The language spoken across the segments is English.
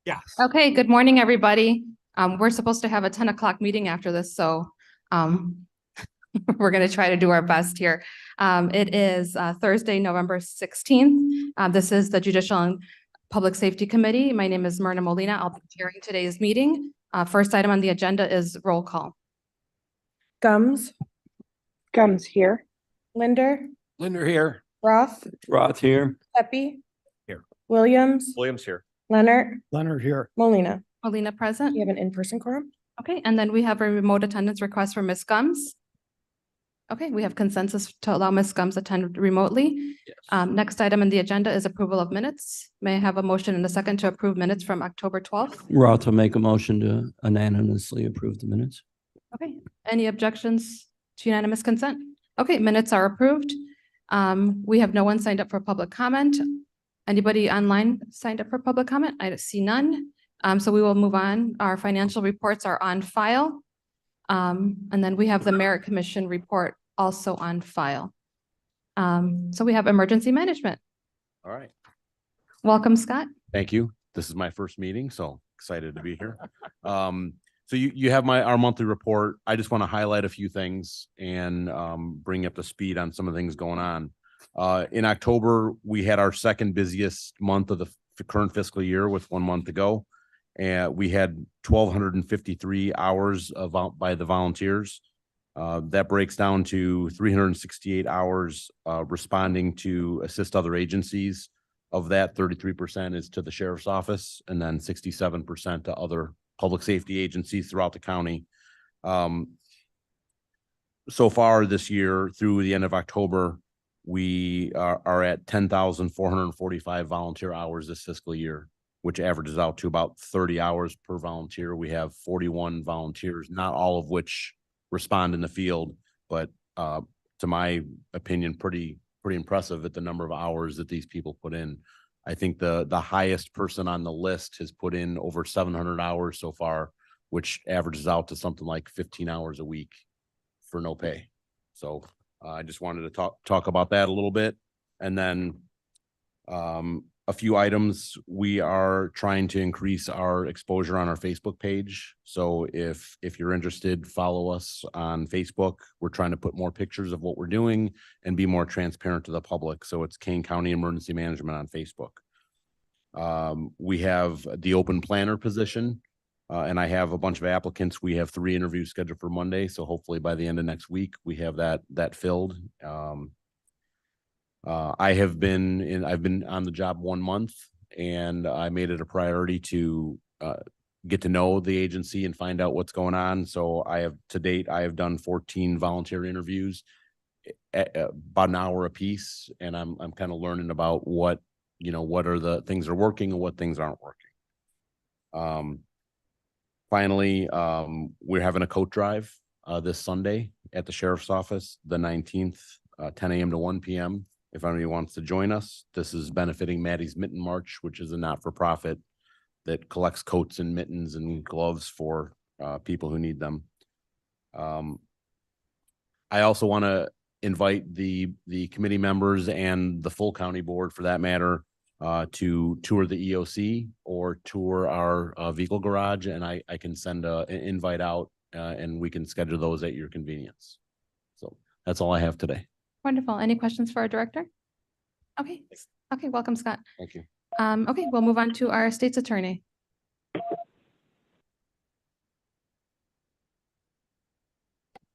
Yes. Okay, good morning, everybody. We're supposed to have a 10 o'clock meeting after this, so we're going to try to do our best here. It is Thursday, November 16th. This is the Judicial and Public Safety Committee. My name is Myrna Molina. I'll be chairing today's meeting. First item on the agenda is roll call. Gums. Gums here. Linder. Linder here. Roth. Roth here. Pepe. Here. Williams. Williams here. Leonard. Leonard here. Molina. Molina present. We have an in-person quorum. Okay, and then we have a remote attendance request for Ms. Gums. Okay, we have consensus to allow Ms. Gums attend remotely. Yes. Next item on the agenda is approval of minutes. May I have a motion and a second to approve minutes from October 12th? Roth will make a motion to unanimously approve the minutes. Okay, any objections to unanimous consent? Okay, minutes are approved. We have no one signed up for public comment. Anybody online signed up for public comment? I see none. So we will move on. Our financial reports are on file. And then we have the Merit Commission report also on file. So we have emergency management. All right. Welcome, Scott. Thank you. This is my first meeting, so excited to be here. So you have our monthly report. I just want to highlight a few things and bring up the speed on some of the things going on. In October, we had our second busiest month of the current fiscal year with 1 month to go. And we had 1,253 hours by the volunteers. That breaks down to 368 hours responding to assist other agencies. Of that, 33% is to the sheriff's office, and then 67% to other public safety agencies throughout the county. So far this year, through the end of October, we are at 10,445 volunteer hours this fiscal year, which averages out to about 30 hours per volunteer. We have 41 volunteers, not all of which respond in the field, but to my opinion, pretty impressive at the number of hours that these people put in. I think the highest person on the list has put in over 700 hours so far, which averages out to something like 15 hours a week for no pay. So I just wanted to talk about that a little bit. And then A few items, we are trying to increase our exposure on our Facebook page. So if you're interested, follow us on Facebook. We're trying to put more pictures of what we're doing and be more transparent to the public. So it's Kane County Emergency Management on Facebook. We have the open planner position, and I have a bunch of applicants. We have 3 interviews scheduled for Monday. So hopefully by the end of next week, we have that filled. I've been on the job 1 month, and I made it a priority to get to know the agency and find out what's going on. So to date, I have done 14 volunteer interviews at about an hour a piece. And I'm kind of learning about what are the things that are working and what things aren't working. Finally, we're having a coat drive this Sunday at the sheriff's office, the 19th, 10 a.m. to 1 p.m. If anybody wants to join us. This is benefiting Maddie's Mitten March, which is a not-for-profit that collects coats and mittens and gloves for people who need them. I also want to invite the committee members and the full county board, for that matter, to tour the EOC or tour our vehicle garage, and I can send an invite out and we can schedule those at your convenience. So that's all I have today. Wonderful. Any questions for our director? Okay. Okay, welcome, Scott. Thank you. Okay, we'll move on to our state's attorney.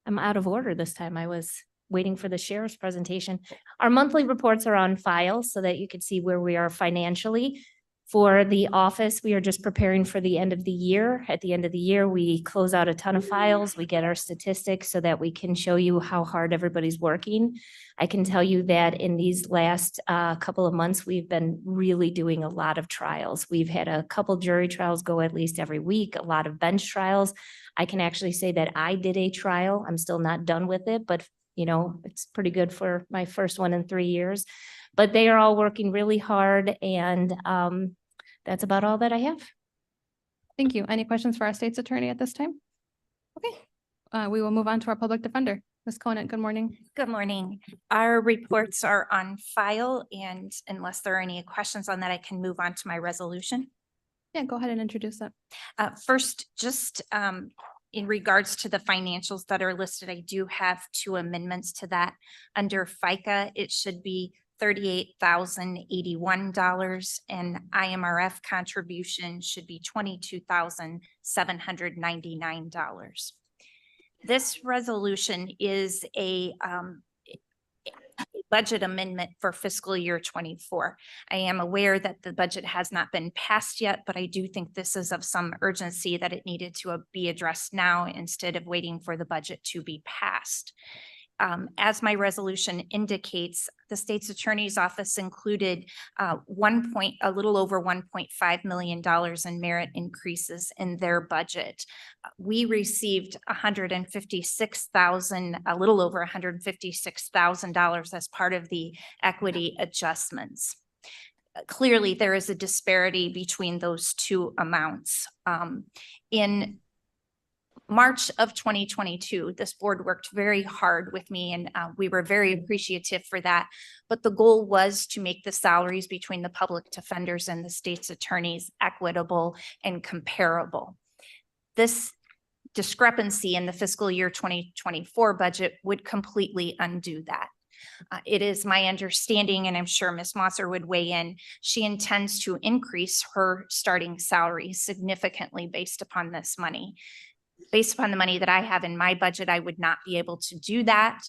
I'm out of order this time. I was waiting for the sheriff's presentation. Our monthly reports are on file so that you can see where we are financially. For the office, we are just preparing for the end of the year. At the end of the year, we close out a ton of files. We get our statistics so that we can show you how hard everybody's working. I can tell you that in these last couple of months, we've been really doing a lot of trials. We've had a couple jury trials go at least every week, a lot of bench trials. I can actually say that I did a trial. I'm still not done with it, but it's pretty good for my first one in 3 years. But they are all working really hard, and that's about all that I have. Thank you. Any questions for our state's attorney at this time? Okay, we will move on to our public defender. Ms. Conant, good morning. Good morning. Our reports are on file, and unless there are any questions on that, I can move on to my resolution. Yeah, go ahead and introduce that. First, just in regards to the financials that are listed, I do have 2 amendments to that. Under FICA, it should be $38,081, and IMRF contribution should be $22,799. This resolution is a budget amendment for fiscal year 24. I am aware that the budget has not been passed yet, but I do think this is of some urgency that it needed to be addressed now instead of waiting for the budget to be passed. As my resolution indicates, the state's attorney's office included a little over $1.5 million in merit increases in their budget. We received a little over $156,000 as part of the equity adjustments. Clearly, there is a disparity between those 2 amounts. In March of 2022, this board worked very hard with me, and we were very appreciative for that. But the goal was to make the salaries between the public defenders and the state's attorneys equitable and comparable. This discrepancy in the fiscal year 2024 budget would completely undo that. It is my understanding, and I'm sure Ms. Mosser would weigh in, she intends to increase her starting salary significantly based upon this money. Based upon the money that I have in my budget, I would not be able to do that.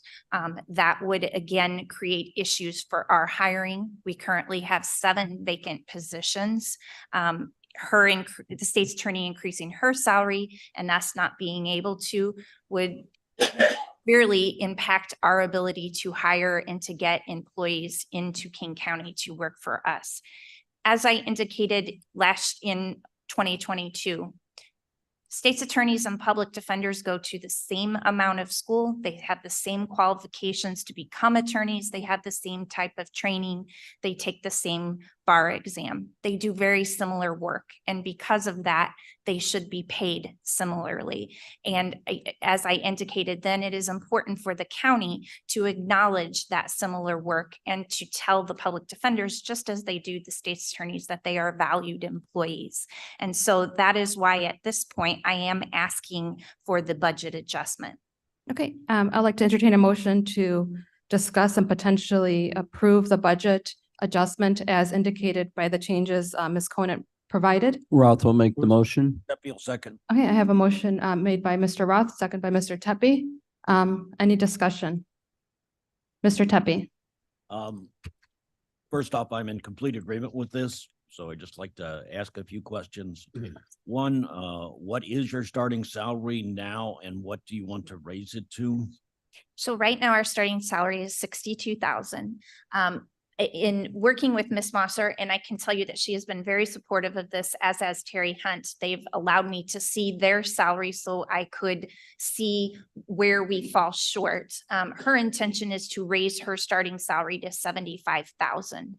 That would again create issues for our hiring. We currently have 7 vacant positions. The state's attorney increasing her salary and us not being able to would severely impact our ability to hire and to get employees into King County to work for us. As I indicated in 2022, state's attorneys and public defenders go to the same amount of school. They have the same qualifications to become attorneys. They have the same type of training. They take the same bar exam. They do very similar work, and because of that, they should be paid similarly. And as I indicated, then it is important for the county to acknowledge that similar work and to tell the public defenders, just as they do the state's attorneys, that they are valued employees. And so that is why at this point, I am asking for the budget adjustment. Okay, I'd like to entertain a motion to discuss and potentially approve the budget adjustment as indicated by the changes Ms. Conant provided. Roth will make the motion. Deputy second. Okay, I have a motion made by Mr. Roth, second by Mr. Tepe. Any discussion? Mr. Tepe. First off, I'm in complete agreement with this, so I'd just like to ask a few questions. One, what is your starting salary now and what do you want to raise it to? So right now, our starting salary is 62,000. In working with Ms. Mosser, and I can tell you that she has been very supportive of this, as has Terry Hunt. They've allowed me to see their salary so I could see where we fall short. Her intention is to raise her starting salary to 75,000.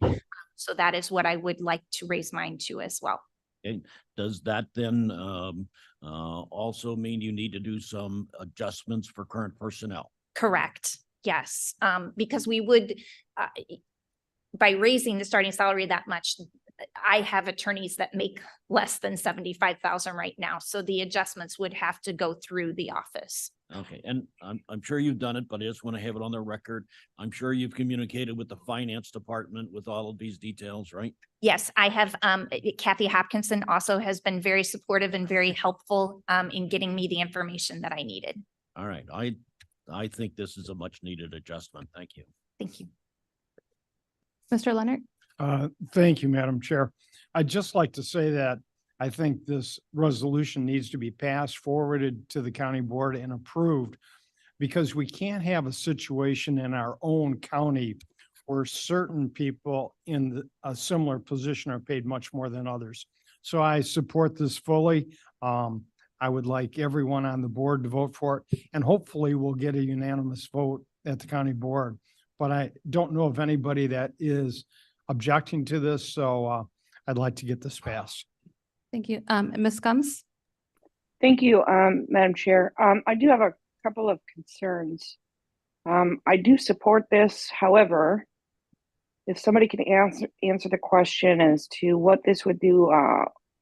So that is what I would like to raise mine to as well. Okay. Does that then also mean you need to do some adjustments for current personnel? Correct. Yes. Because we would, by raising the starting salary that much, I have attorneys that make less than 75,000 right now. So the adjustments would have to go through the office. Okay, and I'm sure you've done it, but I just want to have it on the record. I'm sure you've communicated with the finance department with all of these details, right? Yes, I have, Kathy Hopkinson also has been very supportive and very helpful in getting me the information that I needed. All right, I think this is a much needed adjustment. Thank you. Thank you. Mr. Leonard. Thank you, Madam Chair. I'd just like to say that I think this resolution needs to be passed, forwarded to the county board and approved, because we can't have a situation in our own county where certain people in a similar position are paid much more than others. So I support this fully. I would like everyone on the board to vote for it, and hopefully we'll get a unanimous vote at the county board. But I don't know of anybody that is objecting to this, so I'd like to get this passed. Thank you. Ms. Gums. Thank you, Madam Chair. I do have a couple of concerns. I do support this. However, if somebody can answer the question as to what this would do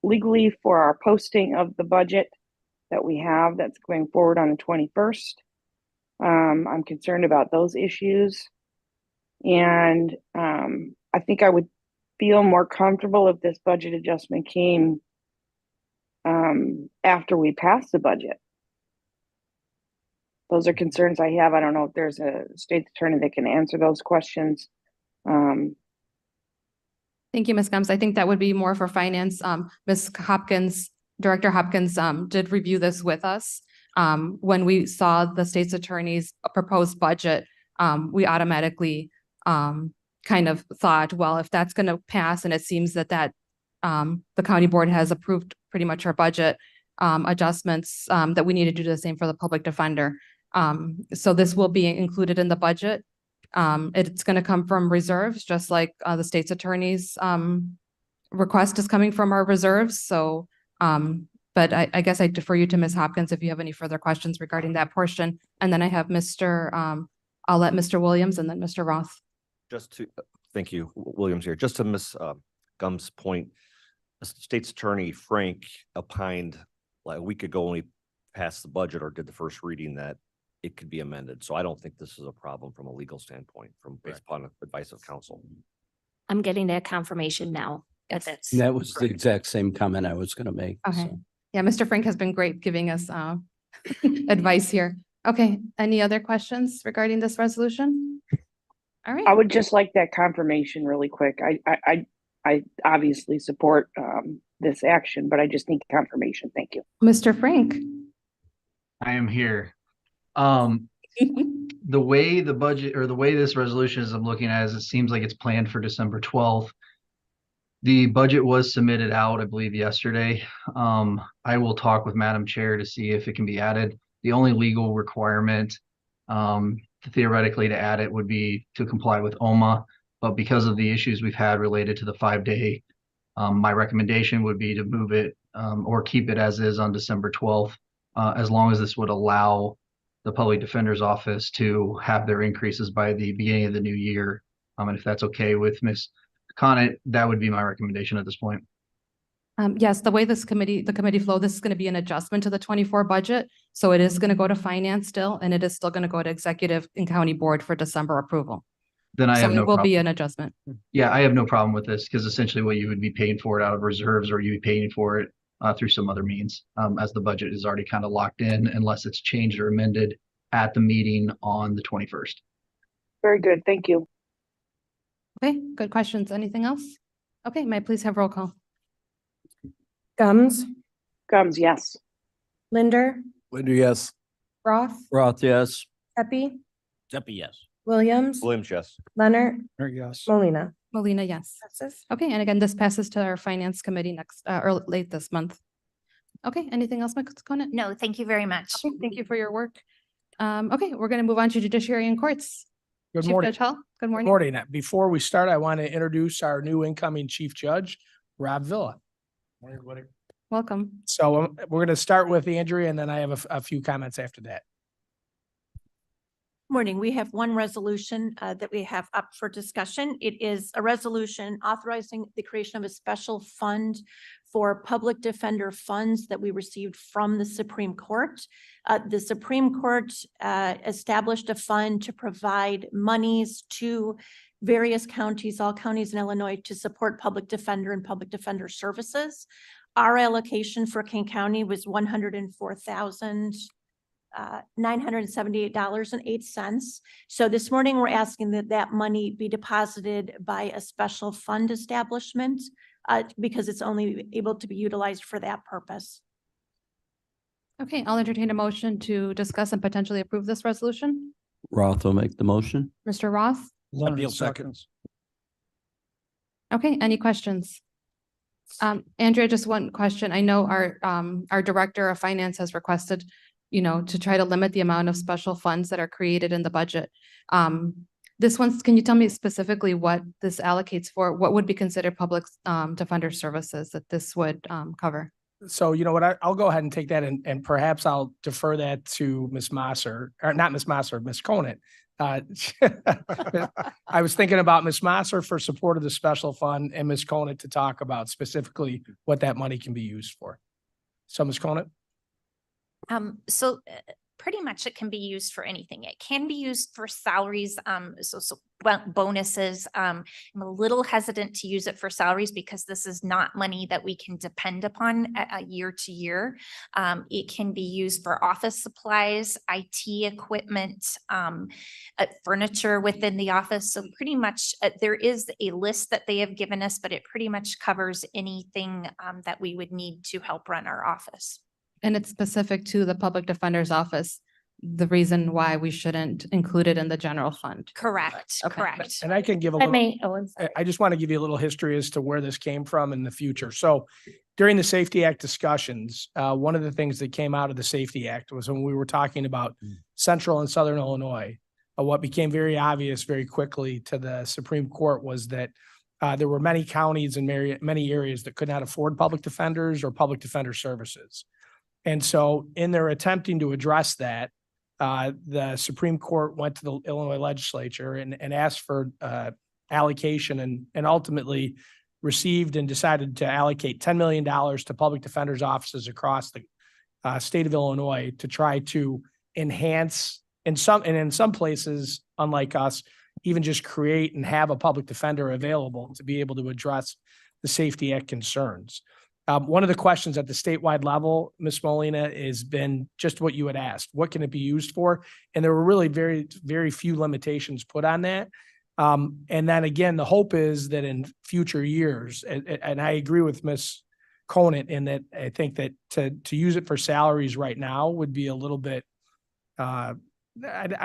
legally for our posting of the budget that we have that's going forward on the 21st. I'm concerned about those issues. And I think I would feel more comfortable if this budget adjustment came after we pass the budget. Those are concerns I have. I don't know if there's a state attorney that can answer those questions. Thank you, Ms. Gums. I think that would be more for finance. Ms. Hopkins, Director Hopkins did review this with us. When we saw the state's attorney's proposed budget, we automatically kind of thought, well, if that's going to pass and it seems that the county board has approved pretty much our budget adjustments, that we need to do the same for the public defender. So this will be included in the budget. It's going to come from reserves, just like the state's attorney's request is coming from our reserves. So, but I guess I defer you to Ms. Hopkins if you have any further questions regarding that portion. And then I have I'll let Mr. Williams and then Mr. Roth. Just to, thank you, Williams here. Just to Ms. Gum's point, State's Attorney Frank opined like a week ago when we passed the budget or did the first reading that it could be amended. So I don't think this is a problem from a legal standpoint, based upon advice of counsel. I'm getting that confirmation now. That's That was the exact same comment I was going to make. Okay. so. Yeah, Mr. Frank has been great giving us advice here. Okay, any other questions regarding this resolution? All right. I would just like that confirmation really quick. I obviously support this action, but I just need confirmation. Thank you. Mr. Frank. I am here. The way the budget or the way this resolution is I'm looking at is it seems like it's planned for December 12th. The budget was submitted out, I believe, yesterday. I will talk with Madam Chair to see if it can be added. The only legal requirement theoretically to add it would be to comply with OMA. But because of the issues we've had related to the 5-day, my recommendation would be to move it or keep it as is on December 12th, as long as this would allow the Public Defender's Office to have their increases by the beginning of the new year. And if that's okay with Ms. Conant, that would be my recommendation at this point. Yes, the way the committee flow, this is going to be an adjustment to the 24 budget. So it is going to go to finance still, and it is still going to go to executive and county board for December approval. Then I So have no it will be problem. an adjustment. Yeah, I have no problem with this because essentially what you would be paying for it out of reserves, or you'd be paying for it through some other means, as the budget is already kind of locked in unless it's changed or amended at the meeting on the 21st. Very good. Thank you. Okay, good questions. Anything else? Okay, may I please have roll call? Gums, Gums, yes. Linder, Linder, yes. Roth, Roth, yes. Pepe, Zeppy, yes. Williams, Williams, yes. Leonard, Yes. Molina. Molina, yes. Passes. Okay, and again, this passes to our finance committee next, or late this month. Okay, anything else, Ms. Conant? No, thank you very much. Okay, thank you for your work. Okay, we're going to move on to judiciary and courts. Good Chief morning. Judge Hall, good Good morning. morning. Before we start, I want to introduce our new incoming Chief Judge, Rob Villa. Morning, everybody. Welcome. So we're going to start with Andrea, and then I have a few comments after that. Morning. We have one resolution that we have up for discussion. It is a resolution authorizing the creation of a special fund for public defender funds that we received from the Supreme Court. The Supreme Court established a fund to provide monies to various counties, all counties in Illinois, to support public defender and public defender services. Our allocation for King County was $104,978.08. So this morning, we're asking that that money be deposited by a special fund establishment because it's only able to be utilized for that purpose. Okay, I'll entertain a motion to discuss and potentially approve this resolution. Roth will make the motion. Mr. Roth? Leonard seconds. Okay, any questions? Andrea, just one question. I know our director of finance has requested, to try to limit the amount of special funds that are created in the budget. This one's, can you tell me specifically what this allocates for? What would be considered public defender services that this would cover? So you know what, I'll go ahead and take that and perhaps I'll defer that to Ms. Mosser, or not Ms. Mosser, Ms. Conant. I was thinking about Ms. Mosser for support of the special fund and Ms. Conant to talk about specifically what that money can be used for. So Ms. Conant? So pretty much it can be used for anything. It can be used for salaries, bonuses. I'm a little hesitant to use it for salaries because this is not money that we can depend upon year to year. It can be used for office supplies, IT equipment, furniture within the office. So pretty much there is a list that they have given us, but it pretty much covers anything that we would need to help run our office. And it's specific to the public defender's office, the reason why we shouldn't include it in the general fund. Correct, Okay. correct. And I can give a I little. may, oh, I'm sorry. I just want to give you a little history as to where this came from in the future. So during the Safety Act discussions, one of the things that came out of the Safety Act was when we were talking about Central and Southern Illinois, what became very obvious very quickly to the Supreme Court was that there were many counties and many areas that could not afford public defenders or public defender services. And so in their attempting to address that, the Supreme Court went to the Illinois legislature and asked for allocation and ultimately received and decided to allocate $10 million to public defenders' offices across the state of Illinois to try to enhance in some places, unlike us, even just create and have a public defender available to be able to address the Safety Act concerns. One of the questions at the statewide level, Ms. Molina, has been just what you had asked. What can it be used for? And there were really very, very few limitations put on that. And then again, the hope is that in future years, and I agree with Ms. Conant in that I think that to use it for salaries right now would be a little bit, I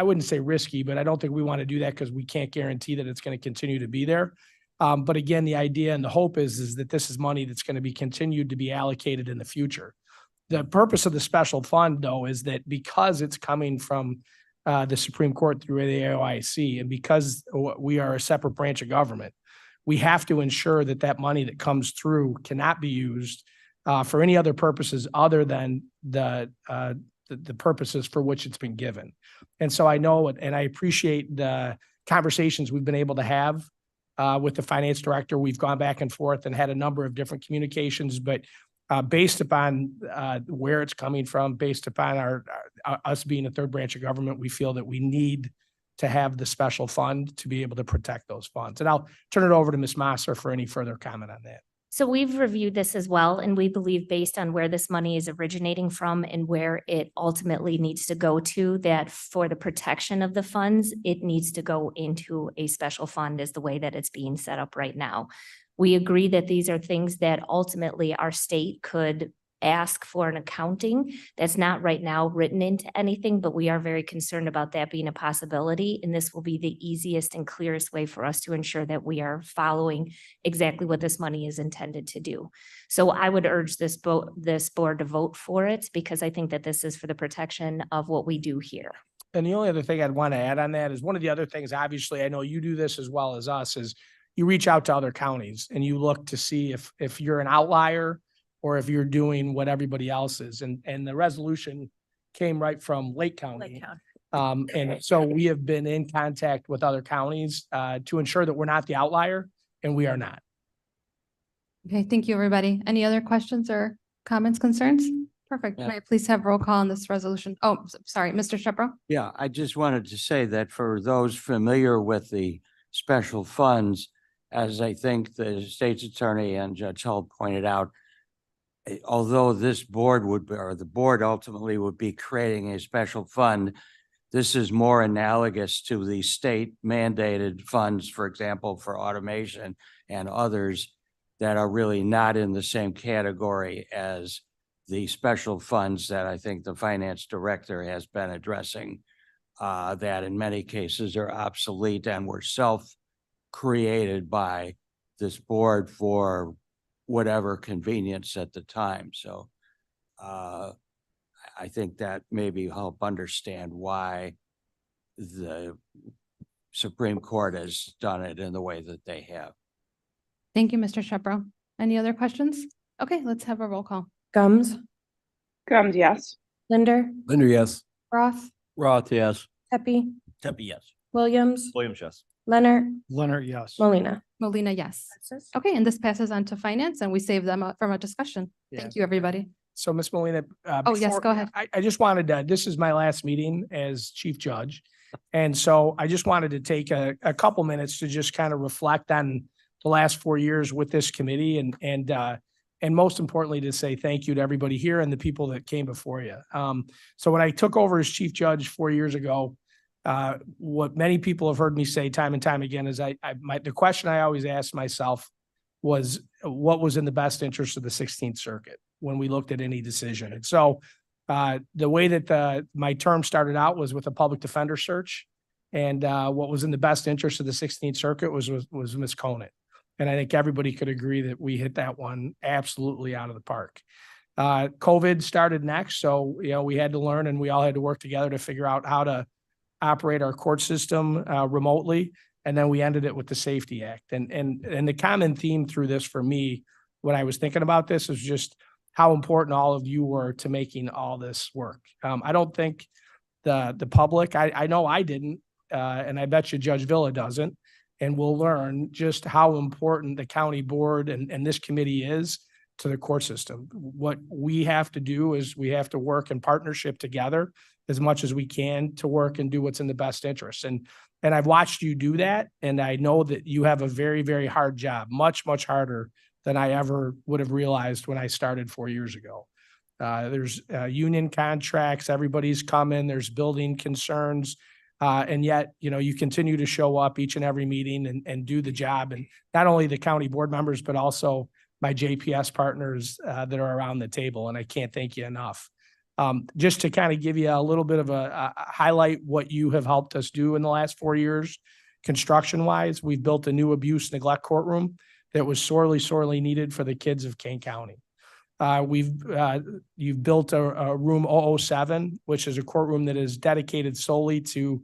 wouldn't say risky, but I don't think we want to do that because we can't guarantee that it's going to continue to be there. But again, the idea and the hope is that this is money that's going to be continued to be allocated in the future. The purpose of the special fund, though, is that because it's coming from the Supreme Court through the AOIC. And because we are a separate branch of government, we have to ensure that that money that comes through cannot be used for any other purposes other than the purposes for which it's been given. And so I know, and I appreciate the conversations we've been able to have with the finance director. We've gone back and forth and had a number of different communications, but based upon where it's coming from, based upon us being a third branch of government, we feel that we need to have the special fund to be able to protect those funds. And I'll turn it over to Ms. Masser for any further comment on that. So we've reviewed this as well, and we believe based on where this money is originating from and where it ultimately needs to go to, that for the protection of the funds, it needs to go into a special fund is the way that it's being set up right now. We agree that these are things that ultimately our state could ask for an accounting that's not right now written into anything, but we are very concerned about that being a possibility. And this will be the easiest and clearest way for us to ensure that we are following exactly what this money is intended to do. So I would urge this board to vote for it, because I think that this is for the protection of what we do here. And the only other thing I'd want to add on that is one of the other things, obviously, I know you do this as well as us, is you reach out to other counties and you look to see if you're an outlier or if you're doing what everybody else is. And the resolution came right from Lake County. And so we have been in contact with other counties to ensure that we're not the outlier, and we are not. Okay, thank you, everybody. Any other questions or comments, concerns? Perfect. Yeah. May I please have roll call on this resolution? Oh, sorry, Mr. Shepro? Yeah, I just wanted to say that for those familiar with the special funds, as I think the state's attorney and Judge Hull pointed out, although this board or the board ultimately would be creating a special fund, this is more analogous to the state mandated funds, for example, for automation and others that are really not in the same category as the special funds that I think the finance director has been addressing, that in many cases are obsolete and were self-created by this board for whatever convenience at the time. So I think that maybe help understand why the Supreme Court has done it in the way that they have. Thank you, Mr. Shepro. Any other questions? Okay, let's have a roll call. Gums, Gums, yes. Linder, Linder, yes. Roth, Roth, yes. Pepe, Tepe, yes. Williams, Williams, yes. Leonard, Leonard, yes. Molina. Molina, yes. Okay, and this passes on to finance, and we save them from a discussion. Yeah. Thank you, everybody. So Ms. Molina. Oh, yes, before- go ahead. I just wanted to, this is my last meeting as chief judge. And so I just wanted to take a couple minutes to just kind of reflect on the last 4 years with this committee and most importantly, to say thank you to everybody here and the people that came before you. So when I took over as chief judge 4 years ago, what many people have heard me say time and time again is the question I always asked myself was what was in the best interest of the 16th Circuit when we looked at any decision. And so the way that my term started out was with a public defender search, and what was in the best interest of the 16th Circuit was Ms. Conant. And I think everybody could agree that we hit that one absolutely out of the park. COVID started next, so we had to learn, and we all had to work together to figure out how to operate our court system remotely. And then we ended it with the Safety Act. And the common theme through this for me, when I was thinking about this, is just how important all of you were to making all this work. I don't think the public, I know I didn't, and I bet you Judge Villa doesn't, and we'll learn just how important the county board and this committee is to the court system. What we have to do is we have to work in partnership together as much as we can to work and do what's in the best interest. And I've watched you do that. And I know that you have a very, very hard job, much, much harder than I ever would have realized when I started 4 years ago. There's union contracts, everybody's coming, there's building concerns. And yet, you continue to show up each and every meeting and do the job. And not only the county board members, but also my JPS partners that are around the table. And I can't thank you enough. Just to kind of give you a little bit of a highlight what you have helped us do in the last 4 years, construction wise, we've built a new abuse neglect courtroom that was sorely, sorely needed for the kids of Kane County. You've built a room 007, which is a courtroom that is dedicated solely to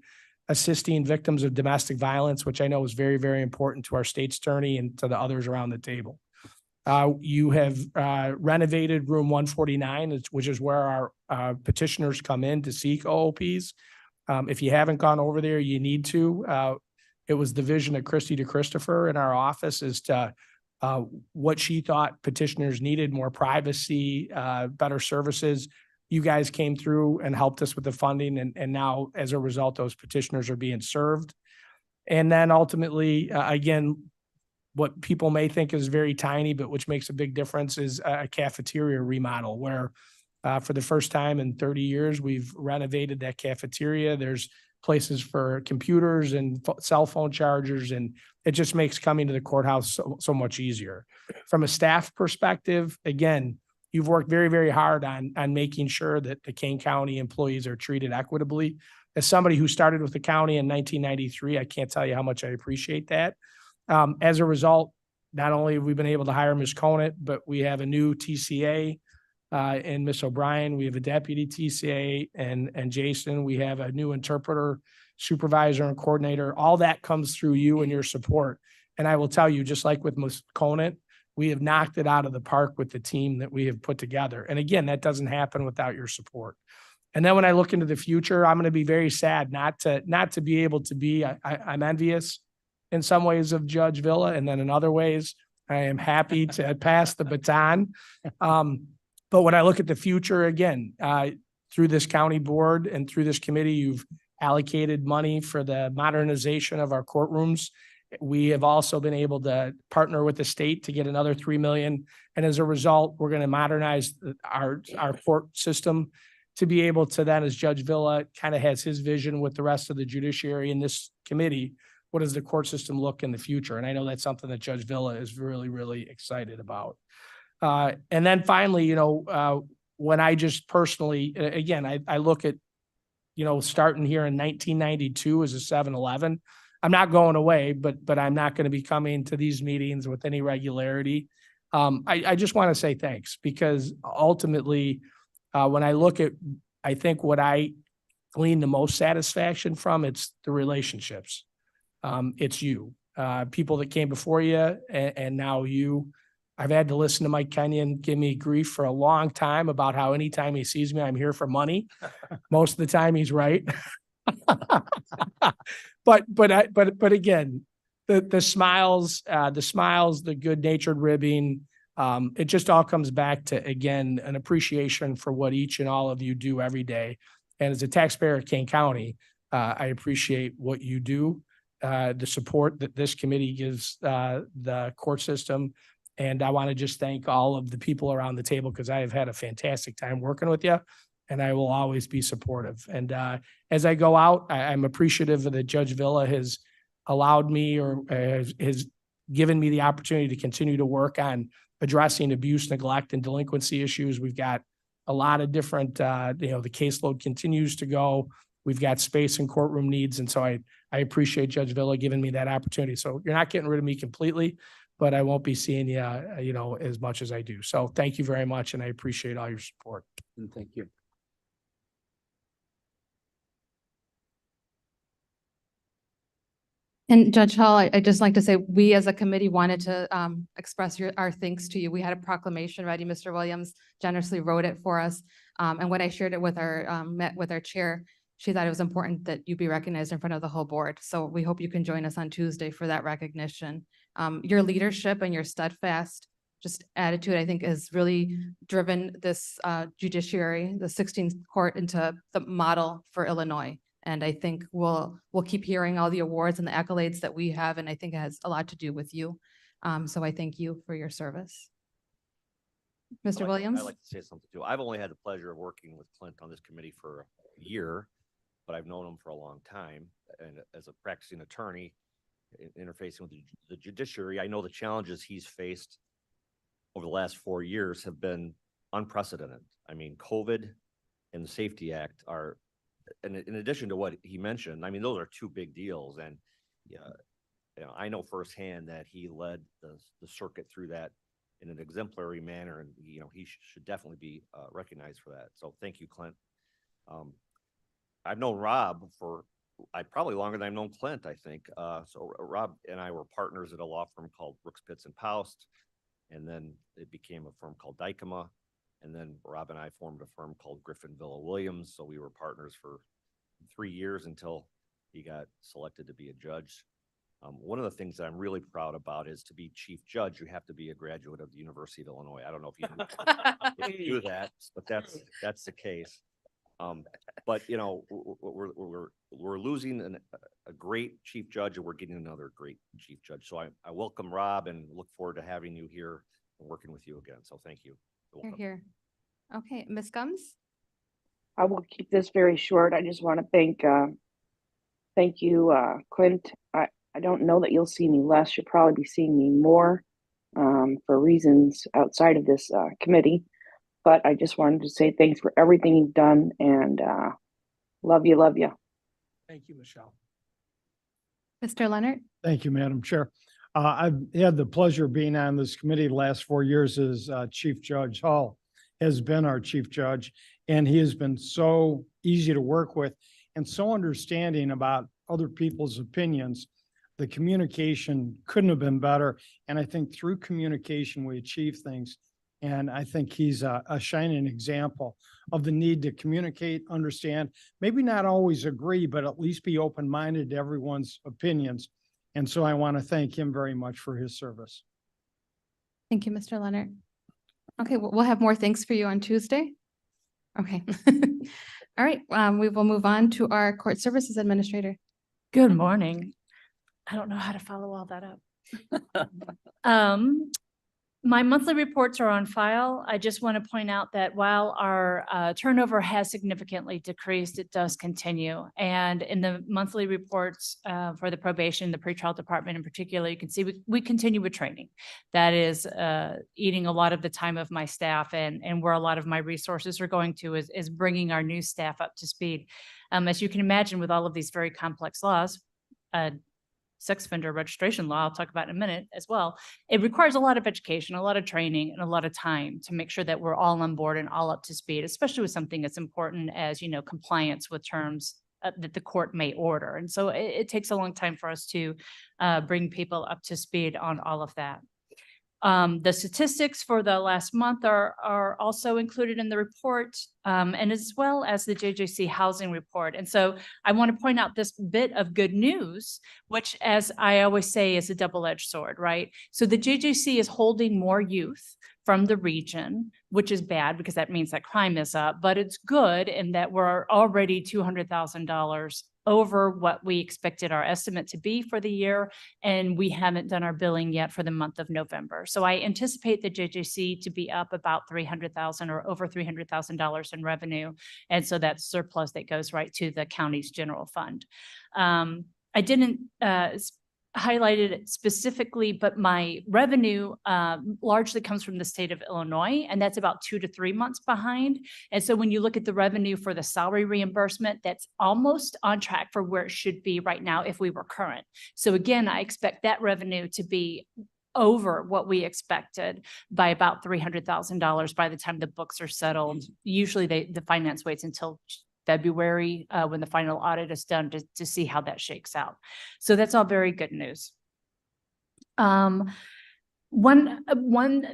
assisting victims of domestic violence, which I know is very, very important to our state's attorney and to the others around the table. You have renovated room 149, which is where our petitioners come in to seek OOPs. If you haven't gone over there, you need to. It was the vision of Christy DeChristopher in our office as to what she thought petitioners needed: more privacy, better services. You guys came through and helped us with the funding, and now as a result, those petitioners are being served. And then ultimately, again, what people may think is very tiny, but which makes a big difference, is a cafeteria remodel where for the first time in 30 years, we've renovated that cafeteria. There's places for computers and cell phone chargers, and it just makes coming to the courthouse so much easier. From a staff perspective, again, you've worked very, very hard on making sure that the Kane County employees are treated equitably. As somebody who started with the county in 1993, I can't tell you how much I appreciate that. As a result, not only have we been able to hire Ms. Conant, but we have a new TCA and Ms. O'Brien. We have a deputy TCA and Jason. We have a new interpreter, supervisor, and coordinator. All that comes through you and your support. And I will tell you, just like with Ms. Conant, we have knocked it out of the park with the team that we have put together. And again, that doesn't happen without your support. And then when I look into the future, I'm going to be very sad not to be able to be. I'm envious in some ways of Judge Villa, and then in other ways, I am happy to pass the baton. But when I look at the future, again, through this county board and through this committee, you've allocated money for the modernization of our courtrooms. We have also been able to partner with the state to get another 3 million. And as a result, we're going to modernize our court system to be able to then, as Judge Villa kind of has his vision with the rest of the judiciary in this committee, what does the court system look in the future? And I know that's something that Judge Villa is really, really excited about. And then finally, when I just personally, again, I look at, starting here in 1992 as a 7-Eleven, I'm not going away, but I'm not going to be coming to these meetings with any regularity. I just want to say thanks, because ultimately, when I look at, I think what I glean the most satisfaction from, it's the relationships. It's you, people that came before you, and now you. I've had to listen to Mike Kenyon give me grief for a long time about how anytime he sees me, I'm here for money. Most of the time he's right. But again, the smiles, the good-natured ribbing, it just all comes back to, again, an appreciation for what each and all of you do every day. And as a taxpayer of Kane County, I appreciate what you do, the support that this committee gives the court system. And I want to just thank all of the people around the table, because I have had a fantastic time working with you, and I will always be supportive. And as I go out, I'm appreciative that Judge Villa has allowed me, or has given me the opportunity to continue to work on addressing abuse, neglect, and delinquency issues. We've got a lot of different, the caseload continues to go. We've got space and courtroom needs. And so I appreciate Judge Villa giving me that opportunity. So you're not getting rid of me completely, but I won't be seeing you, as much as I do. So thank you very much, and I appreciate all your support. And thank you. And Judge Hall, I just like to say, we as a committee wanted to express our thanks to you. We had a proclamation ready. Mr. Williams generously wrote it for us. And when I shared it with our chair, she thought it was important that you be recognized in front of the whole board. So we hope you can join us on Tuesday for that recognition. Your leadership and your steadfast attitude, I think, has really driven this judiciary, the 16th court, into the model for Illinois. And I think we'll keep hearing all the awards and the accolades that we have. And I think it has a lot to do with you. So I thank you for your service. Mr. Williams? I'd like to say something too. I've only had the pleasure of working with Clint on this committee for a year, but I've known him for a long time. And as a practicing attorney, interfacing with the judiciary, I know the challenges he's faced over the last 4 years have been unprecedented. I mean, COVID and the Safety Act are, and in addition to what he mentioned, I mean, those are two big deals. And I know firsthand that he led the circuit through that in an exemplary manner, and he should definitely be recognized for that. So thank you, Clint. I've known Rob for probably longer than I've known Clint, I think. So Rob and I were partners at a law firm called Brooks, Pitts and Paust, and then it became a firm called Dykema. And then Rob and I formed a firm called Griffin Villa Williams. So we were partners for 3 years until he got selected to be a judge. One of the things that I'm really proud about is to be chief judge, you have to be a graduate of the University of Illinois. I don't know if you do that, but that's the case. But we're losing a great chief judge, and we're getting another great chief judge. So I welcome Rob and look forward to having you here and working with you again. So thank you. You're here. Okay, Ms. Gums? I will keep this very short. I just want to thank you, Clint. I don't know that you'll see me less. You'll probably be seeing me more for reasons outside of this committee. But I just wanted to say thanks for everything you've done, and love you, love you. Thank you, Michelle. Mr. Leonard? Thank you, Madam Chair. I've had the pleasure of being on this committee the last 4 years as Chief Judge. Hall has been our chief judge, and he has been so easy to work with and so understanding about other people's opinions. The communication couldn't have been better. And I think through communication, we achieve things. And I think he's a shining example of the need to communicate, understand, maybe not always agree, but at least be open-minded to everyone's opinions. And so I want to thank him very much for his service. Thank you, Mr. Leonard. Okay, we'll have more thanks for you on Tuesday. Okay. All right, we will move on to our Court Services Administrator. Good morning. I don't know how to follow all that up. My monthly reports are on file. I just want to point out that while our turnover has significantly decreased, it does continue. And in the monthly reports for the probation, the pretrial department in particular, you can see we continue with training. That is eating a lot of the time of my staff, and where a lot of my resources are going to is bringing our new staff up to speed. As you can imagine, with all of these very complex laws, sex offender registration law, I'll talk about in a minute as well. It requires a lot of education, a lot of training, and a lot of time to make sure that we're all on board and all up to speed, especially with something as important as, compliance with terms that the court may order. And so it takes a long time for us to bring people up to speed on all of that. The statistics for the last month are also included in the report, and as well as the JJC housing report. And so I want to point out this bit of good news, which, as I always say, is a double-edged sword, right? So the JJC is holding more youth from the region, which is bad because that means that crime is up, but it's good in that we're already $200,000 over what we expected our estimate to be for the year, and we haven't done our billing yet for the month of November. So I anticipate the JJC to be up about $300,000 or over $300,000 in revenue, and so that's surplus that goes right to the county's general fund. I didn't highlight it specifically, but my revenue largely comes from the state of Illinois, and that's about 2 to 3 months behind. And so when you look at the revenue for the salary reimbursement, that's almost on track for where it should be right now if we were current. So again, I expect that revenue to be over what we expected by about $300,000 by the time the books are settled. Usually the finance waits until February when the final audit is done to see how that shakes out. So that's all very good news. One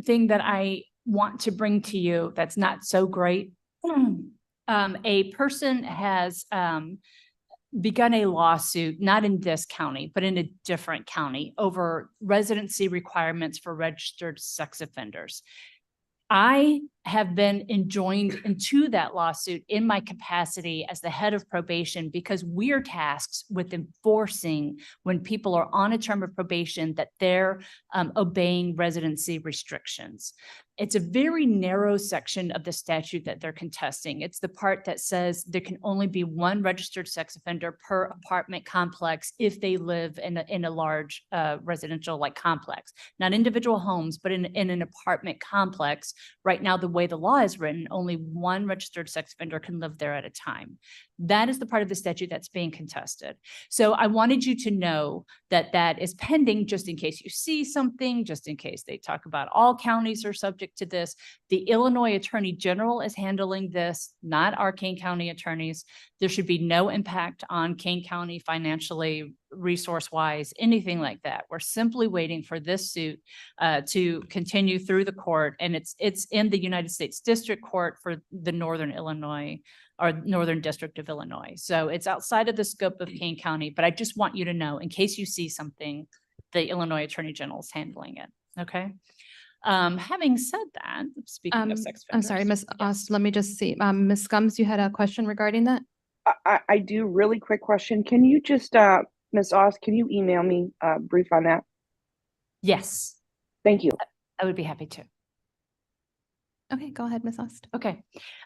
thing that I want to bring to you that's not so great, a person has begun a lawsuit, not in this county, but in a different county, over residency requirements for registered sex offenders. I have been enjoined into that lawsuit in my capacity as the head of probation because we are tasked with enforcing when people are on a term of probation that they're obeying residency restrictions. It's a very narrow section of the statute that they're contesting. It's the part that says there can only be one registered sex offender per apartment complex if they live in a large residential complex, not individual homes, but in an apartment complex. Right now, the way the law is written, only one registered sex offender can live there at a time. That is the part of the statute that's being contested. So I wanted you to know that that is pending, just in case you see something, just in case they talk about all counties are subject to this. The Illinois Attorney General is handling this, not our Kane County attorneys. There should be no impact on Kane County financially, resource-wise, anything like that. We're simply waiting for this suit to continue through the court, and it's in the United States District Court for the Northern Illinois or Northern District of Illinois. So it's outside of the scope of Kane County, but I just want you to know, in case you see something, the Illinois Attorney General is handling it. Okay. Having said that, speaking of sex I'm sorry, offenders. Ms. Ost, let me just see. Ms. Gums, you had a question regarding that? I do, really quick question. Can you just, Ms. Oz, can you email me a brief on that? Yes, Thank you. I would be happy to. Okay, go ahead, Ms. Ost. Okay.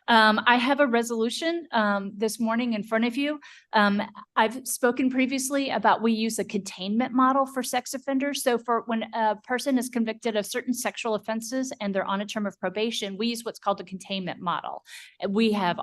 I have a resolution this morning in front of you. I've spoken previously about we use a containment model for sex offenders. So for when a person is convicted of certain sexual offenses and they're on a term of probation, we use what's called the containment model. And we have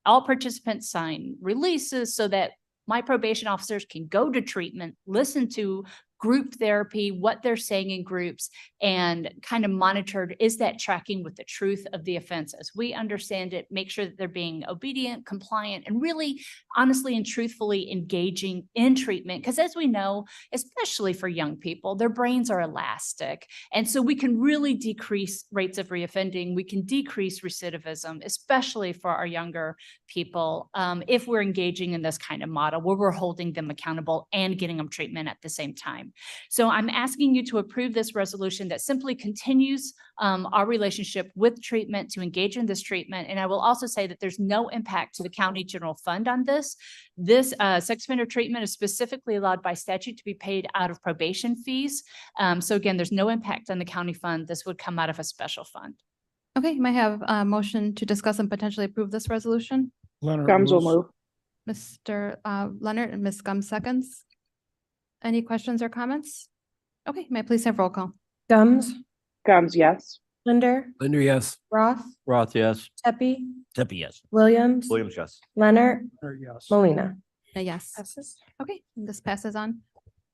all participants sign releases so that my probation officers can go to treatment, listen to group therapy, what they're saying in groups, and kind of monitored, is that tracking with the truth of the offense as we understand it, make sure that they're being obedient, compliant, and really honestly and truthfully engaging in treatment. Because as we know, especially for young people, their brains are elastic. And so we can really decrease rates of reoffending. We can decrease recidivism, especially for our younger people, if we're engaging in this kind of model where we're holding them accountable and getting them treatment at the same time. So I'm asking you to approve this resolution that simply continues our relationship with treatment, to engage in this treatment. And I will also say that there's no impact to the county general fund on this. This sex offender treatment is specifically allowed by statute to be paid out of probation fees. So again, there's no impact on the county fund. This would come out of a special fund. Okay, may I have a motion to discuss and potentially approve this resolution? Leonard Gums will moves. move. Mr. Leonard and Ms. Gums seconds. Any questions or comments? Okay, may I please have roll call? Gums, Gums, yes. Linder, Linder, yes. Roth, Roth, yes. Tepe, Tippy, yes. Williams, Williams, yes. Leonard, Yes. Molina. Yes. Passes. Okay, this passes on.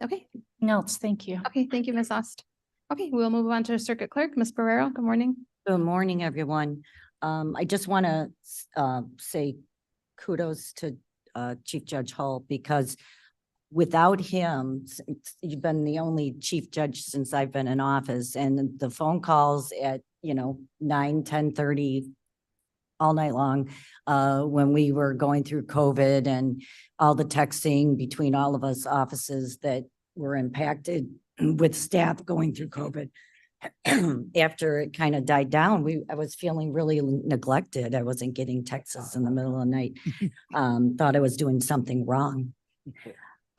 Okay, Notes, thank you. okay, thank you, Ms. Ost. Okay, we'll move on to Circuit Clerk, Ms. Barrero. Good morning. Good morning, everyone. I just want to say kudos to Chief Judge Hull, because without him, you've been the only chief judge since I've been in office, and the phone calls at, 9, 10:30 all night long, when we were going through COVID, and all the texting between all of us offices that were impacted with staff going through COVID. After it kind of died down, I was feeling really neglected. I wasn't getting texts in the middle of the night. Thought I was doing something wrong.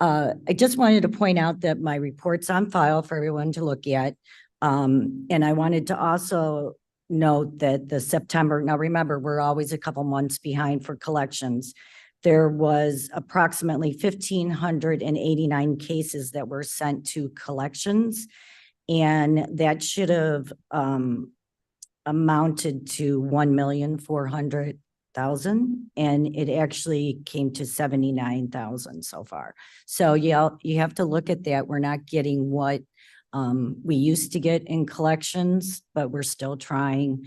I just wanted to point out that my report's on file for everyone to look at. And I wanted to also note that the September, now remember, we're always a couple months behind for collections. There was approximately 1,589 cases that were sent to collections. And that should have amounted to 1,400,000, and it actually came to 79,000 so far. So you have to look at that. We're not getting what we used to get in collections, but we're still trying.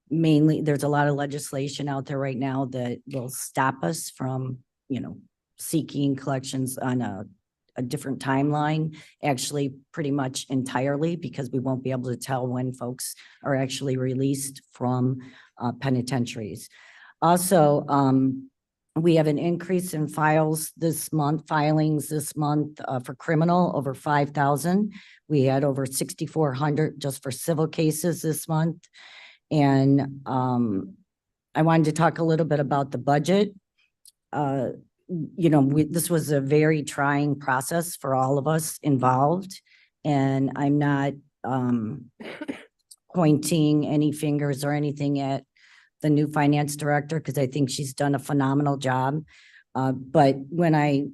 Mainly, there's a lot of legislation out there right now that will stop us from, seeking collections on a different timeline, actually pretty much entirely, because we won't be able to tell when folks are actually released from penitentiaries. Also, we have an increase in filings this month for criminal, over 5,000. We had over 6,400 just for civil cases this month. And I wanted to talk a little bit about the budget. This was a very trying process for all of us involved, and I'm not pointing any fingers or anything at the new finance director, because I think she's done a phenomenal job. But when I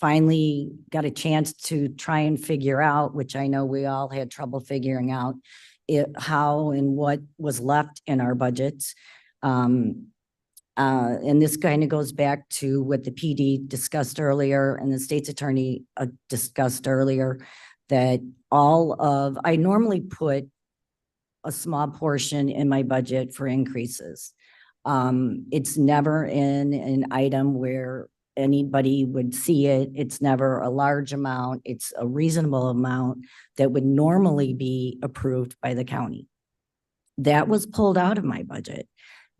finally got a chance to try and figure out, which I know we all had trouble figuring out, how and what was left in our budgets. And this kind of goes back to what the PD discussed earlier and the state's attorney discussed earlier, that I normally put a small portion in my budget for increases. It's never in an item where anybody would see it. It's never a large amount. It's a reasonable amount that would normally be approved by the county. That was pulled out of my budget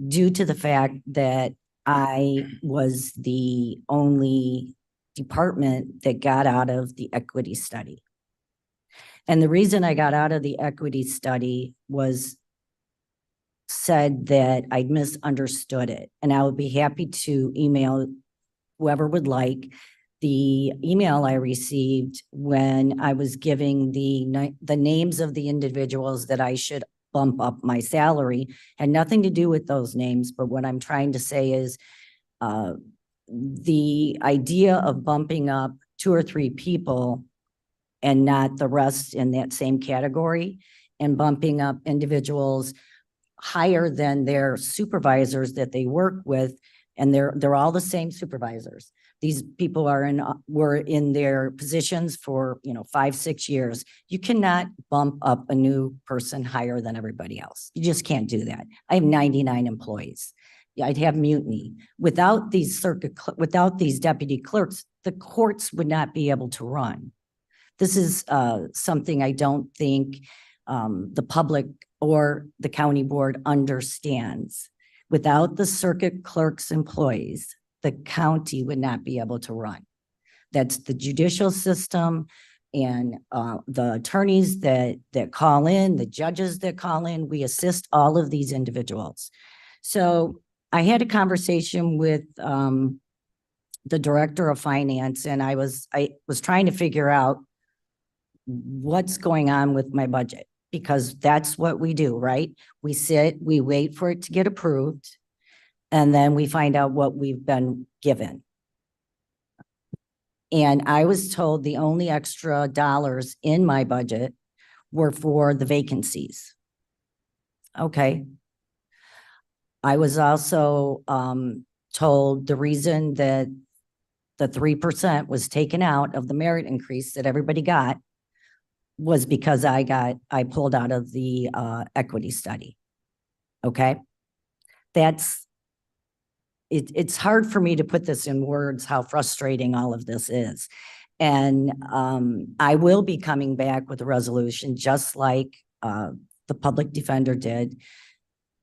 due to the fact that I was the only department that got out of the equity study. And the reason I got out of the equity study was said that I'd misunderstood it. And I would be happy to email whoever would like the email I received when I was giving the names of the individuals that I should bump up my salary. Had nothing to do with those names, but what I'm trying to say is the idea of bumping up 2 or 3 people and not the rest in that same category, and bumping up individuals higher than their supervisors that they work with, and they're all the same supervisors. These people were in their positions for 5, 6 years. You cannot bump up a new person higher than everybody else. You just can't do that. I have 99 employees. I'd have mutiny. Without these deputy clerks, the courts would not be able to run. This is something I don't think the public or the county board understands. Without the circuit clerk's employees, the county would not be able to run. That's the judicial system and the attorneys that call in, the judges that call in. We assist all of these individuals. So I had a conversation with the director of finance, and I was trying to figure out what's going on with my budget, because that's what we do, right? We sit, we wait for it to get approved, and then we find out what we've been given. And I was told the only extra dollars in my budget were for the vacancies. Okay. I was also told the reason that the 3% was taken out of the merit increase that everybody got was because I pulled out of the equity study. Okay. It's hard for me to put this in words, how frustrating all of this is. And I will be coming back with a resolution just like the public defender did.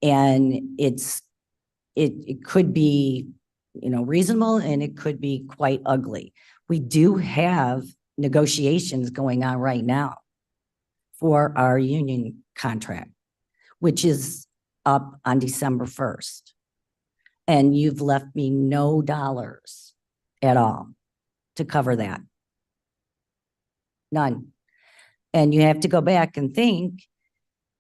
And it could be, reasonable, and it could be quite ugly. We do have negotiations going on right now for our union contract, which is up on December 1st. And you've left me no dollars at all to cover that. None. And you have to go back and think,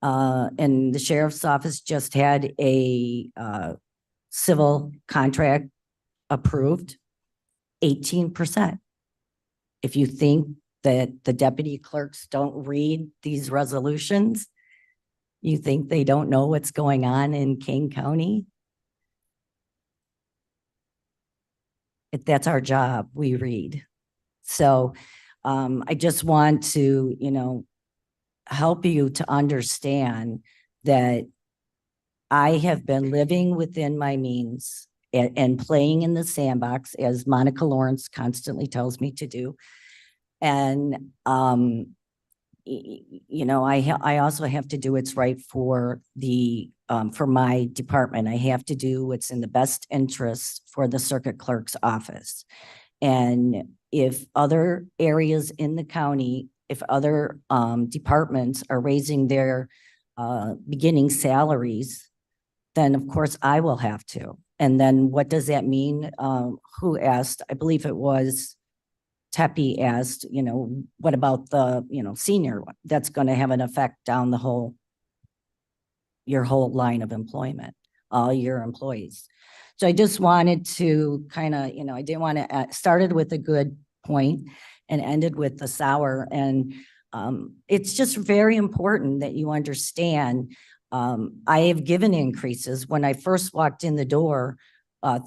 and the sheriff's office just had a civil contract approved, 18%. If you think that the deputy clerks don't read these resolutions, you think they don't know what's going on in King County? That's our job, we read. So I just want to, help you to understand that I have been living within my means and playing in the sandbox, as Monica Lawrence constantly tells me to do. And, I also have to do what's right for for my department. I have to do what's in the best interest for the circuit clerk's office. And if other areas in the county, if other departments are raising their beginning salaries, then of course I will have to. And then what does that mean? Who asked? I believe it was Tepe asked, what about the, senior one? That's going to have an effect down your whole line of employment, all your employees. So I just wanted to kind of, I didn't want to, started with a good point and ended with the sour. And It's just very important that you understand. I have given increases. When I first walked in the door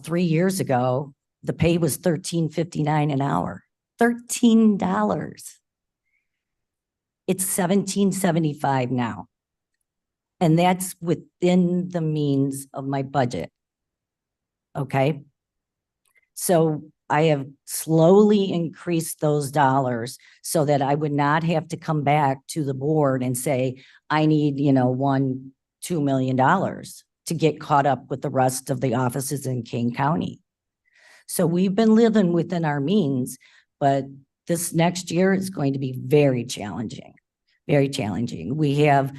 3 years ago, the pay was $13.59 an hour. $13. It's $17.75 now. And that's within the means of my budget. Okay? So I have slowly increased those dollars so that I would not have to come back to the board and say, I need, $2 million to get caught up with the rest of the offices in Kane County. So we've been living within our means, but this next year is going to be very challenging, very challenging. We have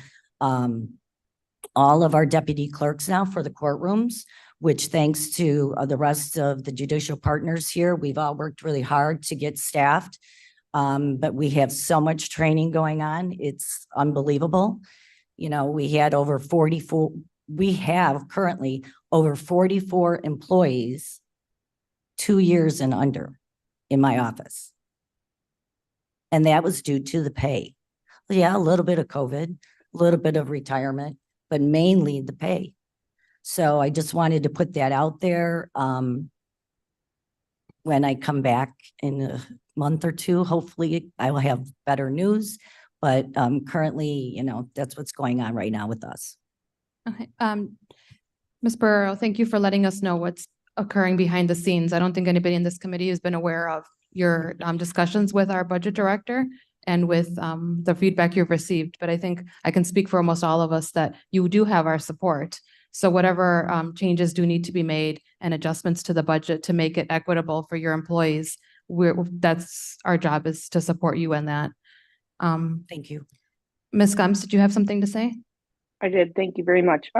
all of our deputy clerks now for the courtrooms, which thanks to the rest of the judicial partners here, we've all worked really hard to get staffed. But we have so much training going on. It's unbelievable. We had over 44, we have currently over 44 employees 2 years and under in my office. And that was due to the pay. Yeah, a little bit of COVID, a little bit of retirement, but mainly the pay. So I just wanted to put that out there. When I come back in a month or two, hopefully I will have better news. But currently, that's what's going on right now with us. Okay. Ms. Barrero, thank you for letting us know what's occurring behind the scenes. I don't think anybody in this committee has been aware of your discussions with our budget director and with the feedback you've received. But I think I can speak for almost all of us that you do have our support. So whatever changes do need to be made and adjustments to the budget to make it equitable for your employees, that's our job, is to support you in that. Thank you. Ms. Gumbs, did you have something to say? I did. Thank you very much.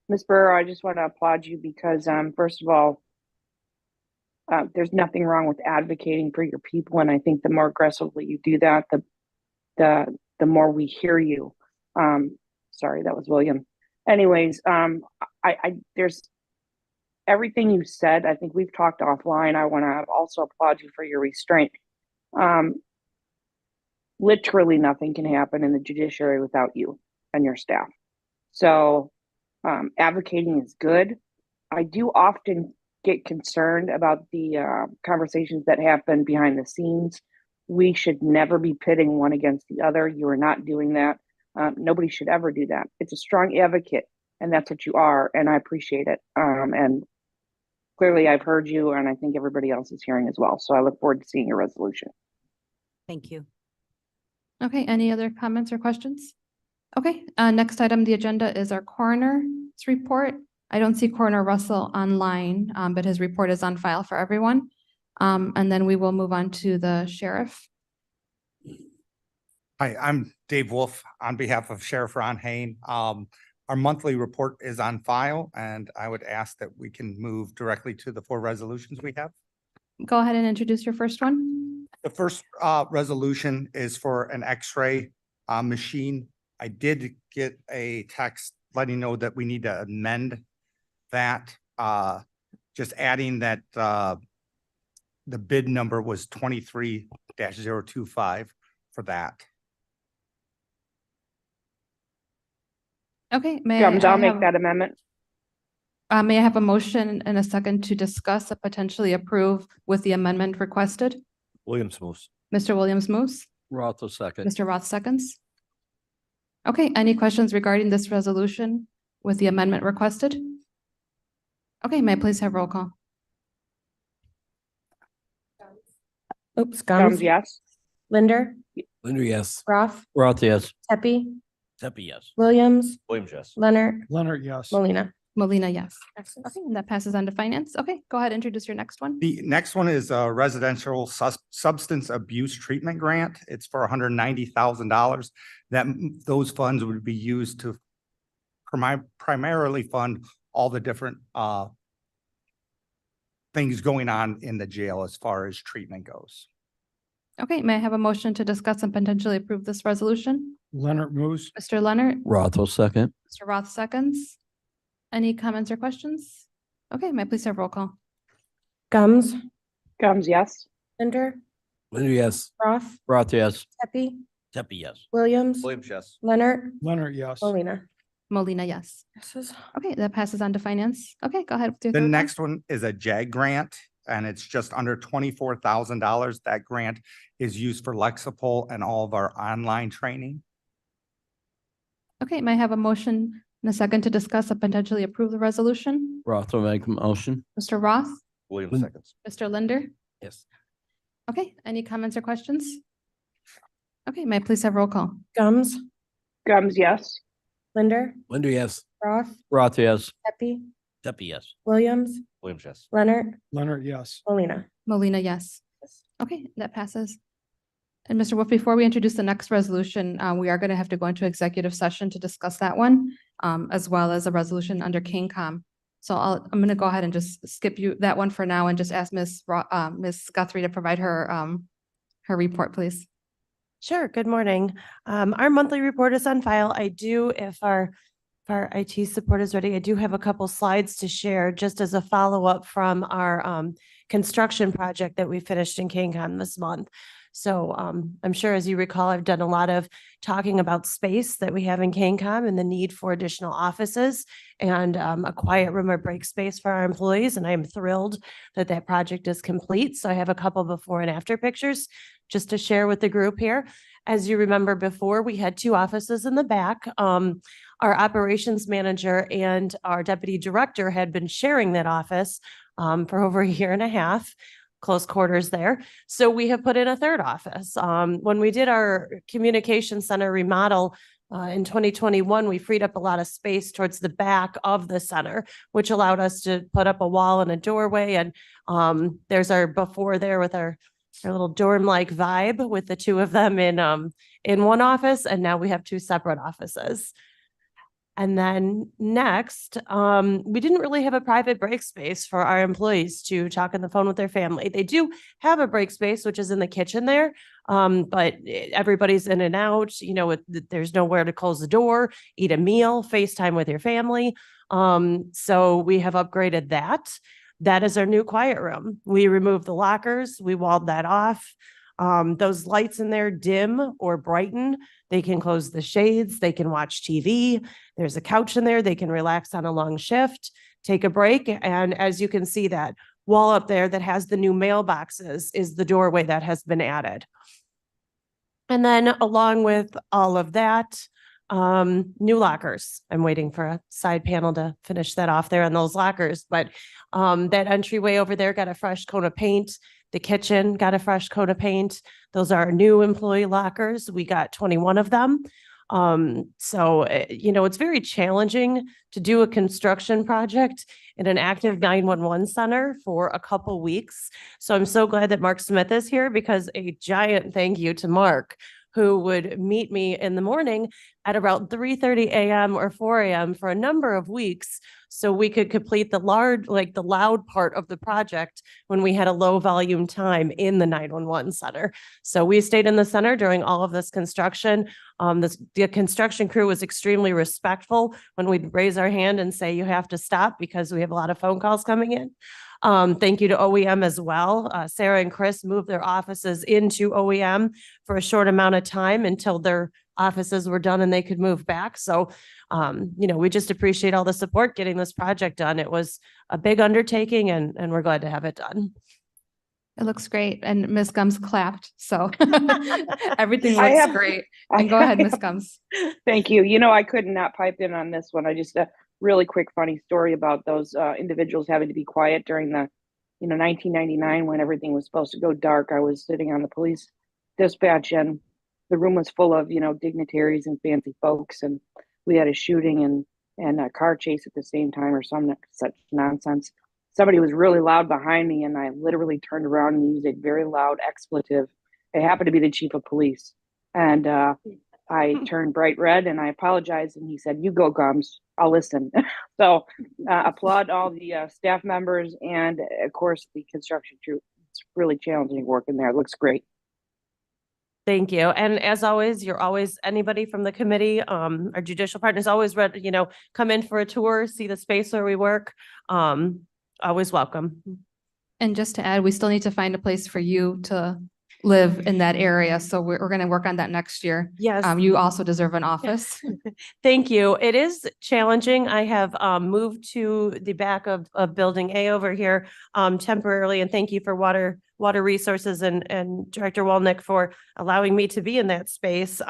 Ms. Burrow, I just want to applaud you because, first of all, there's nothing wrong with advocating for your people. And I think the more aggressively you do that, the more we hear you. Sorry, that was William. Anyways, there's everything you said. I think we've talked offline. I want to also applaud you for your restraint. Literally nothing can happen in the judiciary without you and your staff. So advocating is good. I do often get concerned about the conversations that happen behind the scenes. We should never be pitting one against the other. You are not doing that. Nobody should ever do that. It's a strong advocate, and that's what you are, and I appreciate it. And clearly I've heard you, and I think everybody else is hearing as well. So I look forward to seeing your resolution. Thank you. Okay, any other comments or questions? Okay, next item on the agenda is our coroner's report. I don't see Coroner Russell online, but his report is on file for everyone. And then we will move on to the sheriff. Hi, I'm Dave Wolf on behalf of Sheriff Ron Hain. Our monthly report is on file, and I would ask that we can move directly to the 4 resolutions we have. Go ahead and introduce your first one. The first resolution is for an X-ray machine. I did get a text letting know that we need to amend that, just adding that the bid number was 23-025 for that. Okay, may Gums, I I'll make have- that amendment. May I have a motion and a second to discuss and potentially approve with the amendment requested? Williams moves. Mr. Williams moves. Roth will second. Mr. Roth seconds. Okay, any questions regarding this resolution with the amendment requested? Okay, may I please have roll call? Oops, Gums, Gums, yes. Linder, Linder, yes. Roth, Roth, yes. Tepe, Tepe, yes. Williams, Williams, yes. Leonard, Leonard, yes. Molina. Molina, yes. Okay, and that passes on to finance. Okay, go ahead, introduce your next one. The next one is a residential substance abuse treatment grant. It's for $190,000. Those funds would be used to primarily fund all the different things going on in the jail as far as treatment goes. Okay, may I have a motion to discuss and potentially approve this resolution? Leonard moves. Mr. Leonard, Roth will second. Mr. Roth seconds. Any comments or questions? Okay, may I please have roll call? Gums, Gums, yes. Linder, Linder, yes. Roth, Roth, yes. Tepe, Tepe, yes. Williams, Williams, yes. Leonard, Leonard, yes. Molina. Molina, yes. Okay, that passes on to finance. Okay, go ahead. with your The third one. next one is a JAG grant, and it's just under $24,000. That grant is used for Lexipol and all of our online training. Okay, may I have a motion and a second to discuss and potentially approve the resolution? Roth will make a motion. Mr. Roth, Williams seconds. Mr. Linder? Yes. Okay, any comments or questions? Okay, may I please have roll call? Gums, Gums, yes. Linder, Linder, yes. Roth, Roth, yes. Pepe, Tepe, yes. Williams, Williams, yes. Leonard, Leonard, yes. Molina. Molina, yes. Okay, that passes. And Mr. Wolf, before we introduce the next resolution, we are going to have to go into executive session to discuss that one, as well as a resolution under KingCom. So I'm going to go ahead and just skip you that one for now and just ask Ms. Guthrie to provide her report, please. Sure. Good morning. Our monthly report is on file. I do, if our IT support is ready, I do have a couple slides to share just as a follow-up from our construction project that we finished in KingCom this month. So I'm sure, as you recall, I've done a lot of talking about space that we have in KingCom and the need for additional offices and a quiet room or break space for our employees. And I am thrilled that that project is complete. So I have a couple before and after pictures just to share with the group here. As you remember before, we had two offices in the back. Our operations manager and our deputy director had been sharing that office for over a year and a half. Close quarters there. So we have put in a third office. When we did our communication center remodel in 2021, we freed up a lot of space towards the back of the center, which allowed us to put up a wall and a doorway. And there's our before there with our little dorm-like vibe with the two of them in one office. And now we have two separate offices. And then next, we didn't really have a private break space for our employees to talk on the phone with their family. They do have a break space, which is in the kitchen there. But everybody's in and out, there's nowhere to close the door, eat a meal, FaceTime with your family. So we have upgraded that. That is our new quiet room. We removed the lockers, we walled that off. Those lights in there dim or brighten. They can close the shades. They can watch TV. There's a couch in there. They can relax on a long shift, take a break. And as you can see, that wall up there that has the new mailboxes is the doorway that has been added. And then along with all of that, new lockers. I'm waiting for a side panel to finish that off there on those lockers. But that entryway over there got a fresh coat of paint. The kitchen got a fresh coat of paint. Those are our new employee lockers. We got 21 of them. It's very challenging to do a construction project in an active 911 center for a couple weeks. So I'm so glad that Mark Smith is here, because a giant thank you to Mark, who would meet me in the morning at about 3:30 a.m. or 4 a.m. for a number of weeks, so we could complete the loud part of the project when we had a low volume time in the 911 center. So we stayed in the center during all of this construction. The construction crew was extremely respectful when we'd raise our hand and say, you have to stop because we have a lot of phone calls coming in. Thank you to OEM as well. Sarah and Chris moved their offices into OEM for a short amount of time until their offices were done and they could move back. So, we just appreciate all the support getting this project done. It was a big undertaking and we're glad to have it done. It looks great. And Ms. Gums clapped. So everything I looks have- great. And go ahead, Ms. Gums. Thank you. I could not pipe in on this one. I just a really quick funny story about those individuals having to be quiet during the 1999 when everything was supposed to go dark. I was sitting on the police dispatch and the room was full of dignitaries and fancy folks, and we had a shooting and a car chase at the same time or some such nonsense. Somebody was really loud behind me and I literally turned around and used a very loud expletive. It happened to be the chief of police. And I turned bright red and I apologized. And he said, "You go, Gums, I'll listen." So applaud all the staff members and of course the construction crew. It's really challenging work in there. It looks great. Thank you. And as always, you're always, anybody from the committee, our judicial partners, always ready, come in for a tour, see the space where we work. Always welcome. And just to add, we still need to find a place for you to live in that area. So we're going to work on that next year. Yes. You also deserve an office. Thank you. It is challenging. I have moved to the back of Building A over here temporarily, and thank you for Water Resources and Director Walnick for allowing me to be in that space.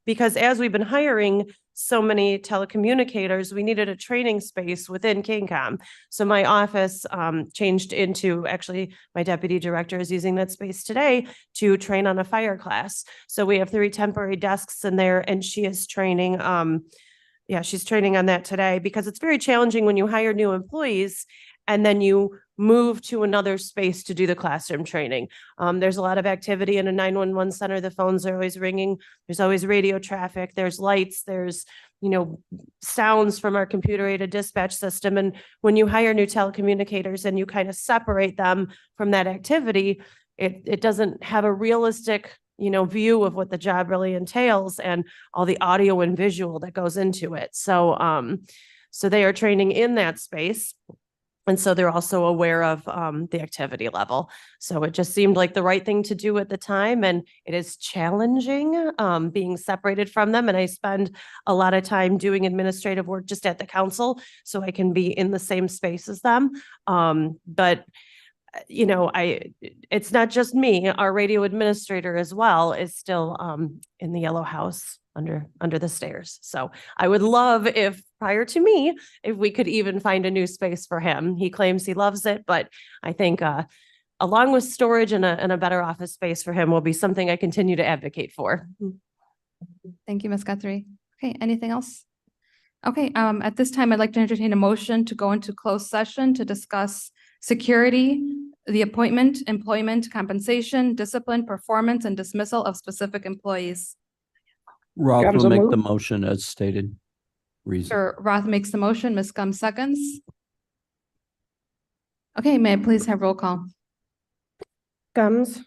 Because as we've been hiring so many telecommunicators, we needed a training space within KingCom. So my office changed into, actually, my deputy director is using that space today to train on a fire class. So we have 3 temporary desks in there, and she is training. She's training on that today, because it's very challenging when you hire new employees and then you move to another space to do the classroom training. There's a lot of activity in a 911 center. The phones are always ringing. There's always radio traffic. There's lights. There's, sounds from our computer aided dispatch system. And when you hire new telecommunicators and you kind of separate them from that activity, it doesn't have a realistic view of what the job really entails and all the audio and visual that goes into it. So they are training in that space. And so they're also aware of the activity level. So it just seemed like the right thing to do at the time. And it is challenging being separated from them. And I spend a lot of time doing administrative work just at the council so I can be in the same space as them. But it's not just me. Our radio administrator as well is still in the yellow house under the stairs. So I would love if prior to me, if we could even find a new space for him. He claims he loves it, but I think along with storage and a better office space for him will be something I continue to advocate for. Thank you, Ms. Guthrie. Okay, anything else? Okay, at this time, I'd like to entertain a motion to go into closed session to discuss security, the appointment, employment, compensation, discipline, performance, and dismissal of specific employees. Roth Gums will will make move. the motion as stated. Reason. Sir Roth makes the motion, Ms. Gum seconds. Okay, may I please have roll call? Gums.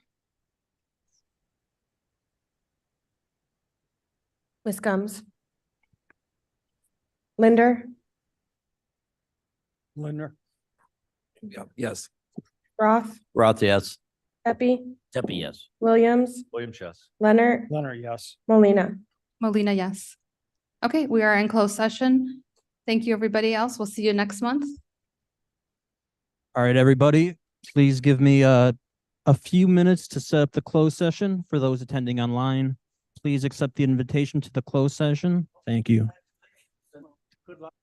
Ms. Gums. Linder. Linder. Yes. Roth. Roth, yes. Pepe. Tepe, yes. Williams. Williams, yes. Leonard. Leonard, yes. Molina. Molina, yes. Okay, we are in closed session. Thank you, everybody else. We'll see you next month. All right, everybody, please give me a few minutes to set up the closed session for those attending online. Please accept the invitation to the closed session. Thank you. Good luck.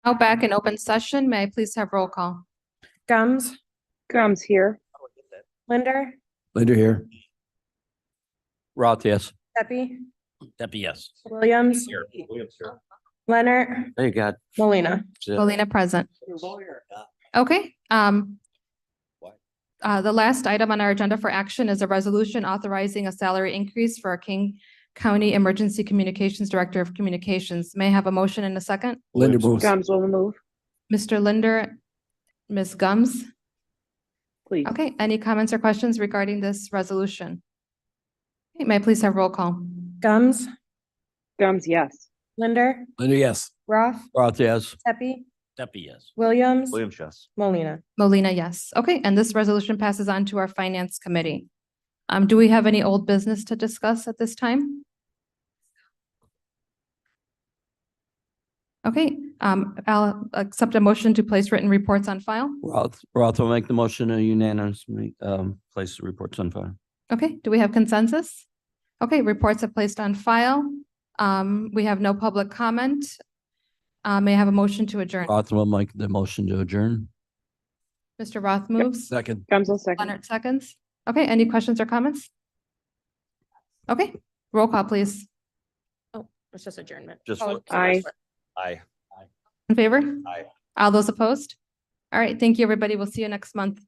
Now back in open session, may I please have roll call? Gums, Gums here. Linder, Later here. Roth, yes. Pepe, Deputy, yes. Williams, Leonard, There you got. Molina. Molina present. Okay, the last item on our agenda for action is a resolution authorizing a salary increase for our King County Emergency Communications Director of Communications. May I have a motion in a second? Linda moves. Gums will move, Mr. Linder, Ms. Gums? please. Okay, any comments or questions regarding this resolution? Okay, may I please have roll call? Gums, Gums, yes. Linder, Linda, yes. Roth, Roth, yes. Pepe, Deputy, yes. Williams, Williams, yes. Molina. Molina, yes. Okay, and this resolution passes on to our Finance Committee. Do we have any old business to discuss at this time? Okay, I'll accept a motion to place written reports on file. Roth will make the motion to unanimously, place the reports on file. Okay, do we have consensus? Okay, reports are placed on file. We have no public comment. May I have a motion to adjourn? Roth will make the motion to adjourn. Mr. Roth moves. Second. Gums will second. Leonard seconds. Okay, any questions or comments? Okay, roll call, please. Oh, it's just adjournment. Just, Aye. aye. In favor? Aye. All those opposed? All right, thank you, everybody. We'll see you next month.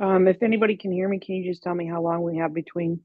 If anybody can hear me, can you just tell me how long we have between